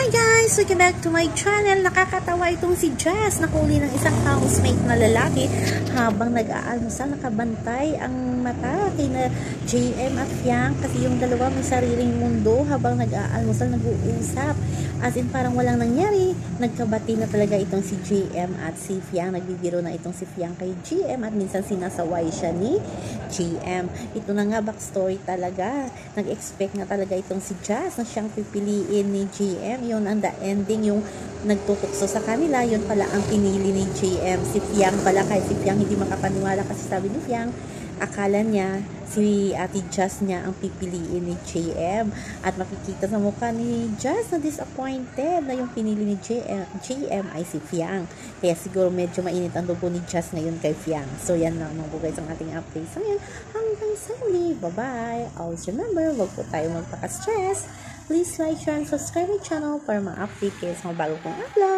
Hi guys! Welcome back to my channel. Nakakatawa itong si Jazz. Nakuli ng isang housemate na lalaki habang nag-aalmusal, nakabantay ang mata kay na JM at Fiang kasi yung dalawa may sariling mundo habang nag-aalmusal, nag-uusap. As in parang walang nangyari. Nagkabati na talaga itong si JM at si Fiang. Nagbibiro na itong si Fiang kay GM at minsan sinasaway siya ni GM. Ito na nga backstory talaga. Nag-expect na talaga itong si Jazz na siyang pipiliin ni GM. Yun ang the ending, yung nagtutukso sa kanila, yun pala ang pinili ni GM. Si Fiang pala, kahit si Fiang hindi makapaniwala kasi sabi ni Fiang, akala niya si Ate Jazz niya ang pipiliin ni JM at makikita sa mukha ni Jazz na disappointed na yung pinili ni JM ay si Fiang. Kaya siguro medyo mainit ang dugo ni Jazz ngayon kay Fiang. So yan lang mga guys ang ating update. So yan, hanggang sa muli. Bye-bye. Always remember, wag po tayo magpaka-stress. Please like, share, and subscribe my channel para ma-update kayo sa mga bago kong upload.